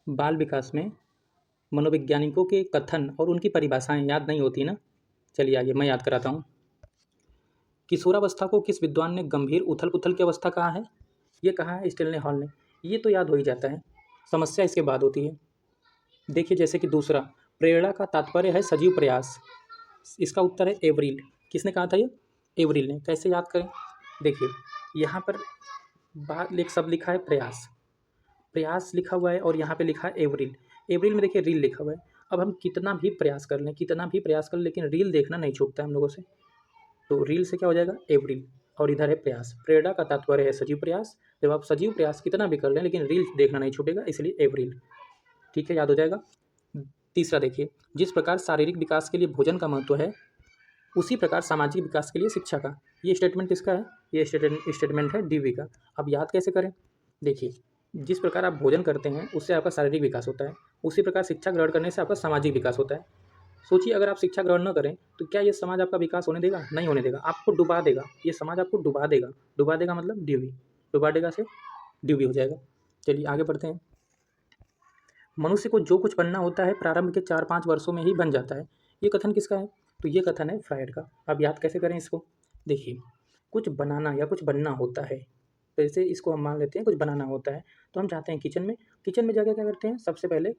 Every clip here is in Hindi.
बाल विकास में मनोवैज्ञानिकों के कथन और उनकी परिभाषाएं याद नहीं होती ना। चलिए आइए मैं याद कराता हूँ। किशोरावस्था को किस विद्वान ने गंभीर उथल पुथल की अवस्था कहा है? ये कहा है स्टेनले हॉल ने। ये तो याद हो ही जाता है, समस्या इसके बाद होती है। देखिए जैसे कि दूसरा, प्रेरणा का तात्पर्य है सजीव प्रयास। इसका उत्तर है एवरिल। किसने कहा था ये? एवरिल ने। कैसे याद करें? देखिए यहाँ पर बात एक शब्द लिखा है प्रयास, प्रयास लिखा हुआ है और यहाँ पे लिखा है एवरिल। एवरिल में देखिए रील लिखा हुआ है। अब हम कितना भी प्रयास कर लें, कितना भी प्रयास कर लें, लेकिन रील देखना नहीं छूटता है हम लोगों से। तो रील से क्या हो जाएगा? एवरिल। और इधर है प्रयास। प्रेरणा का तात्पर्य है सजीव प्रयास। जब आप सजीव प्रयास कितना भी कर लें लेकिन रील देखना नहीं छूटेगा, इसलिए एवरिल। ठीक है, याद हो जाएगा। तीसरा देखिए, जिस प्रकार शारीरिक विकास के लिए भोजन का महत्व है, उसी प्रकार सामाजिक विकास के लिए शिक्षा का। ये स्टेटमेंट किसका है? ये स्टेटमेंट है डीवी का। अब याद कैसे करें? देखिए जिस प्रकार आप भोजन करते हैं उससे आपका शारीरिक विकास होता है, उसी प्रकार शिक्षा ग्रहण करने से आपका सामाजिक विकास होता है। सोचिए अगर आप शिक्षा ग्रहण न करें तो क्या ये समाज आपका विकास होने देगा? नहीं होने देगा, आपको डुबा देगा। ये समाज आपको डुबा देगा। डुबा देगा मतलब ड्यूबी, डुबा देगा से ड्यूबी हो जाएगा। चलिए आगे बढ़ते हैं। मनुष्य को जो कुछ बनना होता है प्रारंभ के 4-5 वर्षों में ही बन जाता है। ये कथन किसका है? तो ये कथन है फ्रायड का। अब याद कैसे करें इसको? देखिए कुछ बनाना या कुछ बनना होता है, जैसे इसको हम मान लेते हैं कुछ बनाना होता है, तो हम जाते हैं किचन में। किचन में जाकर क्या करते हैं? सबसे पहले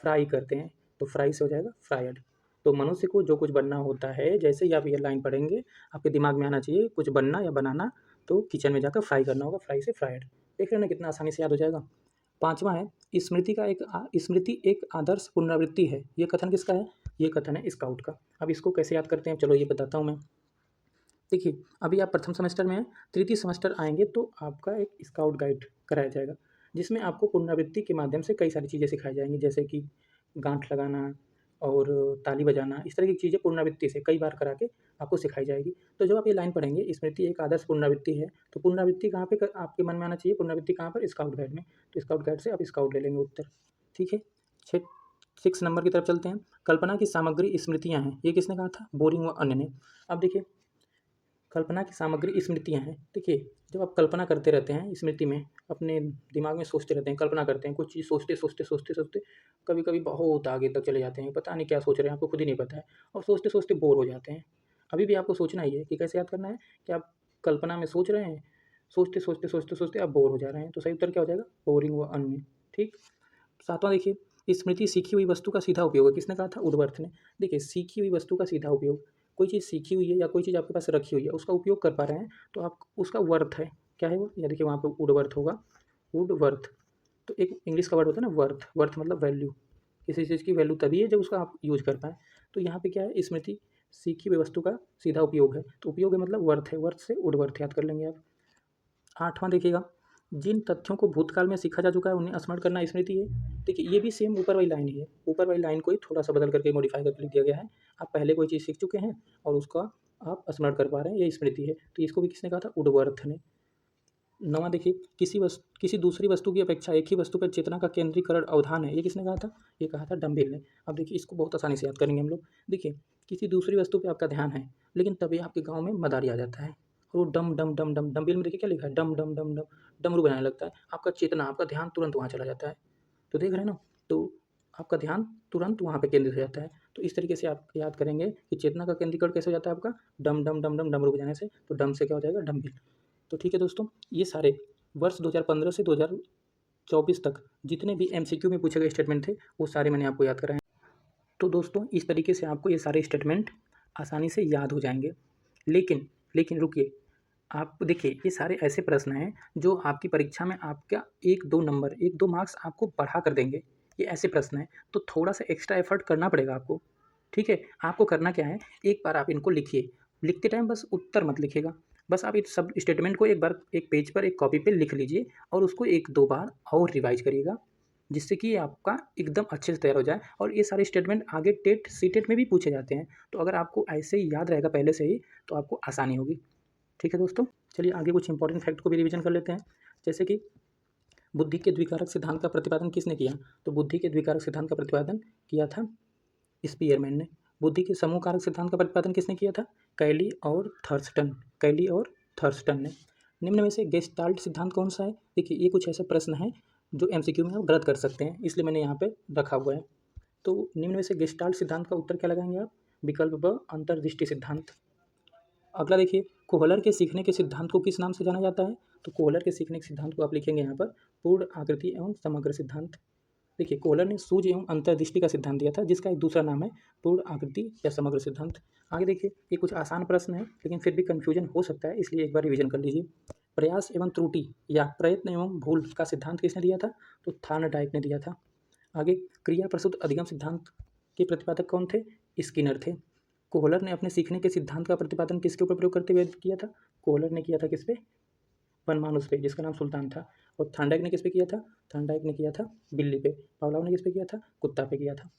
फ्राई करते हैं, तो फ्राई से हो जाएगा फ्रायड। तो मनुष्य को जो कुछ बनना होता है, जैसे ही आप ये लाइन पढ़ेंगे आपके दिमाग में आना चाहिए कुछ बनना या बनाना, तो किचन में जाकर फ्राई करना होगा, फ्राई से फ्रायड। देख रहे हैं ना कितना आसानी से याद हो जाएगा। पाँचवा है, स्मृति एक आदर्श पुनरावृत्ति है। ये कथन किसका है? ये कथन है स्काउट का। अब इसको कैसे याद करते हैं, चलो ये बताता हूँ मैं। देखिए अभी आप प्रथम सेमेस्टर में हैं, तृतीय सेमेस्टर आएंगे तो आपका एक स्काउट गाइड कराया जाएगा, जिसमें आपको पुनरावृत्ति के माध्यम से कई सारी चीज़ें सिखाई जाएंगी, जैसे कि गांठ लगाना और ताली बजाना। इस तरह की चीज़ें पुनरावृत्ति से कई बार करा के आपको सिखाई जाएगी। तो जब आप ये लाइन पढ़ेंगे स्मृति एक आदर्श पुनरावृत्ति है, तो पुनरावृत्ति कहाँ पे आपके मन में आना चाहिए? पुनरावृत्ति कहाँ पर? स्काउट गाइड में। तो स्काउट गाइड से आप स्काउट ले लेंगे उत्तर। ठीक है, 6 नंबर की तरफ चलते हैं। कल्पना की सामग्री स्मृतियाँ हैं। ये किसने कहा था? बोरिंग व अन्य ने। अब देखिए कल्पना की सामग्री स्मृतियाँ हैं। देखिए जब आप कल्पना करते रहते हैं स्मृति में, अपने दिमाग में सोचते रहते हैं, कल्पना करते हैं, कुछ चीज़ सोचते सोचते सोचते सोचते कभी कभी बहुत आगे तक चले जाते हैं, पता नहीं क्या सोच रहे हैं, आपको खुद ही नहीं पता है, और सोचते सोचते बोर हो जाते हैं। अभी भी आपको सोचना ही है कि कैसे याद करना है कि आप कल्पना में सोच रहे हैं, सोचते सोचते सोचते सोचते आप बोर हो जा रहे हैं, तो सही उत्तर क्या हो जाएगा? बोरिंग व अन्य। ठीक। सातवां देखिए, स्मृति सीखी हुई वस्तु का सीधा उपयोग है। किसने कहा था? वुडवर्थ ने। देखिए सीखी हुई वस्तु का सीधा उपयोग, कोई चीज़ सीखी हुई है या कोई चीज़ आपके पास रखी हुई है, उसका उपयोग कर पा रहे हैं, तो आप उसका वर्थ है। क्या है वो? या देखिए वहाँ पे वुडवर्थ होगा, वुडवर्थ। तो एक इंग्लिश का वर्ड होता है ना वर्थ, वर्थ मतलब वैल्यू। किसी चीज़ की वैल्यू तभी है जब उसका आप यूज कर पाएँ। तो यहाँ पे क्या है? स्मृति सीखी हुई वस्तु का सीधा उपयोग है, तो उपयोग है मतलब वर्थ है, वर्थ से वुडवर्थ याद कर लेंगे आप। आठवां देखिएगा, जिन तथ्यों को भूतकाल में सीखा जा चुका है उन्हें स्मरण करना स्मृति है। देखिए ये भी सेम ऊपर वाली लाइन ही है, ऊपर वाली लाइन को ही थोड़ा सा बदल करके मॉडिफाई करके लिख दिया गया है। आप पहले कोई चीज़ सीख चुके हैं और उसका आप स्मरण कर पा रहे हैं, ये स्मृति है। तो इसको भी किसने कहा था? वुडवर्थ ने। नौवां देखिए, किसी दूसरी वस्तु की अपेक्षा एक ही वस्तु पर चेतना का केंद्रीकरण अवधान है। ये किसने कहा था? ये कहा था डम्बेल ने। अब देखिए इसको बहुत आसानी से याद करेंगे हम लोग। देखिए किसी दूसरी वस्तु पे आपका ध्यान है, लेकिन तभी आपके गाँव में मदारी आ जाता है और वो डम डम डम डम, डम्बेल में देखिए क्या लिखा है? डम डम डम डम, डमरू बजाने लगता है। आपका चेतना, आपका ध्यान तुरंत वहाँ चला जाता है। तो देख रहे हैं ना, तो आपका ध्यान तुरंत वहाँ पे केंद्रित हो जाता है। तो इस तरीके से आप याद करेंगे कि चेतना का केंद्रीकरण कैसे हो जाता है आपका? डम डम डम डम, डमरू बजाने से। तो डम से क्या हो जाएगा? डम्बेल। तो ठीक है दोस्तों, ये सारे वर्ष 2015 से 2024 तक जितने भी एमसीक्यू में पूछे गए स्टेटमेंट थे वो सारे मैंने आपको याद कराए। तो दोस्तों इस तरीके से आपको ये सारे स्टेटमेंट आसानी से याद हो जाएंगे। लेकिन लेकिन रुकिए, आप देखिए ये सारे ऐसे प्रश्न हैं जो आपकी परीक्षा में आपका 1-2 नंबर, 1-2 मार्क्स आपको बढ़ा कर देंगे। ये ऐसे प्रश्न हैं, तो थोड़ा सा एक्स्ट्रा एफर्ट करना पड़ेगा आपको। ठीक है, आपको करना क्या है, एक बार आप इनको लिखिए। लिखते टाइम बस उत्तर मत लिखिएगा, बस आप इस सब स्टेटमेंट को एक बार एक पेज पर, एक कॉपी पे लिख लीजिए और उसको 1-2 बार और रिवाइज करिएगा, जिससे कि आपका एकदम अच्छे से तैयार हो जाए। और ये सारे स्टेटमेंट आगे टेट सीटेट में भी पूछे जाते हैं, तो अगर आपको ऐसे ही याद रहेगा पहले से ही तो आपको आसानी होगी। ठीक है दोस्तों, चलिए आगे कुछ इंपॉर्टेंट फैक्ट को भी रिवीजन कर लेते हैं। जैसे कि बुद्धि के द्विकारक सिद्धांत का प्रतिपादन किसने किया? तो बुद्धि के द्विकारक सिद्धांत का प्रतिपादन किया था स्पीयरमैन ने। बुद्धि के समूह कारक सिद्धांत का प्रतिपादन किसने किया था? कैली और थर्स्टन, कैली और थर्स्टन ने। निम्न में से गेस्टाल्ट सिद्धांत कौन सा है? देखिए ये कुछ ऐसे प्रश्न हैं जो MCQ में आप गलत कर सकते हैं, इसलिए मैंने यहाँ पे रखा हुआ है। तो निम्न में से गेस्टाल्ट सिद्धांत का उत्तर क्या लगाएंगे आप? विकल्प ब अंतर्दृष्टि सिद्धांत। अगला देखिए, कोहलर के सीखने के सिद्धांत को किस नाम से जाना जाता है? तो कोहलर के सीखने के सिद्धांत को आप लिखेंगे यहाँ पर पूर्ण आकृति एवं समग्र सिद्धांत। देखिए, कोहलर ने सूझ एवं अंतर्दृष्टि का सिद्धांत दिया था, जिसका एक दूसरा नाम है पूर्ण आकृति या समग्र सिद्धांत। आगे देखिए, ये कुछ आसान प्रश्न है लेकिन फिर भी कन्फ्यूजन हो सकता है, इसलिए एक बार रिविजन कर लीजिए। प्रयास एवं त्रुटि या प्रयत्न एवं भूल का सिद्धांत किसने दिया था? तो थार्नडाइक ने दिया था। आगे, क्रिया प्रसूत अधिगम सिद्धांत के प्रतिपादक कौन थे? स्किनर थे। कोहलर ने अपने सीखने के सिद्धांत का प्रतिपादन किसके ऊपर प्रयोग करते हुए किया था? कोहलर ने किया था किस पे? वनमानुष पे, जिसका नाम सुल्तान था। और थार्नडाइक ने किस पे किया था? थार्नडाइक ने किया था बिल्ली पे। पावलोव ने किस पे किया था? कुत्ता पे किया था।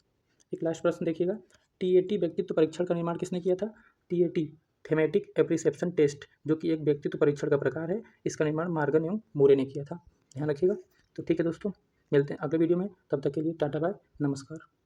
एक लास्ट प्रश्न देखिएगा, TAT व्यक्तित्व परीक्षण का निर्माण किसने किया था? TAT थेमेटिक एप्रिसिएप्शन टेस्ट, जो कि एक व्यक्तित्व परीक्षण का प्रकार है, इसका निर्माण मार्गन एवं मोरे ने किया था। ध्यान रखिएगा। तो ठीक है दोस्तों, मिलते हैं अगले वीडियो में, तब तक के लिए टाटा बाय, नमस्कार।